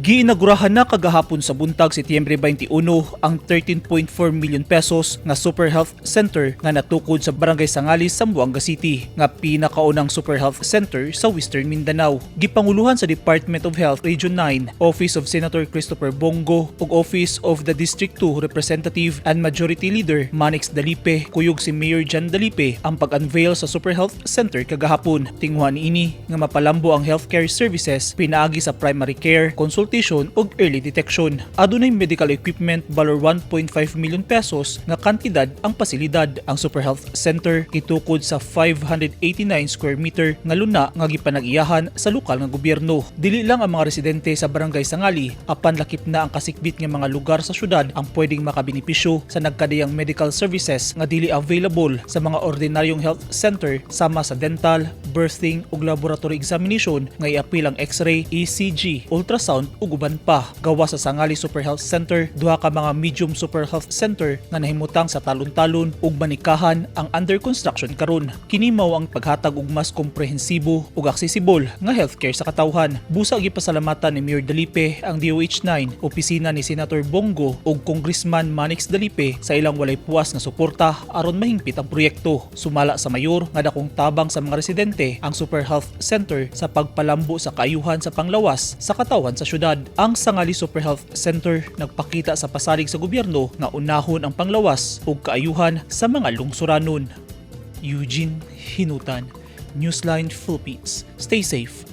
Giinagurahan na kagahapon sa buntag Setyembre 21 ang 13.4 million pesos nga Super Health Center nga natukod sa Barangay Sangalis, Zamboanga City nga pinakaunang Super Health Center sa Western Mindanao. Gipanguluhan sa Department of Health Region 9, Office of Senator Christopher Bongo ug Office of the District 2 Representative and Majority Leader Manix Dalipe, kuyog si Mayor Jan Dalipe ang pag-unveil sa Super Health Center kagahapon. Tinguhan ini nga mapalambo ang healthcare services pinaagi sa primary care, consultation ug early detection. Adunay medical equipment valor 1.5 million pesos nga kantidad ang pasilidad. Ang Super Health Center gitukod sa 589 square meter nga luna nga gipanag-iyahan sa lokal nga gobyerno. Dili lang ang mga residente sa Barangay Sangali, apan lakip na ang kasikbit nga mga lugar sa syudad ang pwedeng makabenepisyo sa nagkadayang medical services nga dili available sa mga ordinaryong health center sama sa dental, birthing ug laboratory examination nga iapil ang X-ray, ECG, ultrasound ug uban pa. Gawa sa Sangali Super Health Center, duha ka mga medium Super Health Center nga nahimutang sa talon-talon ug manikahan ang under construction karon. Kini mao ang paghatag og mas komprehensibo ug aksesibol nga healthcare sa katawhan. Busa gipasalamatan ni Mayor Dalipe ang DOH9, opisina ni Senator Bongo ug Congressman Manix Dalipe sa ilang walay puwas nga suporta aron mahingpit ang proyekto. Sumala sa mayor nga dakong tabang sa mga residente ang Super Health Center sa pagpalambo sa kaayuhan sa panglawas sa katawhan sa syudad. Ang Sangali Super Health Center nagpakita sa pasalig sa gobyerno nga unahon ang panglawas ug kaayuhan sa mga lungsuranon. Eugene Hinutan, Newsline Philippines. Stay safe.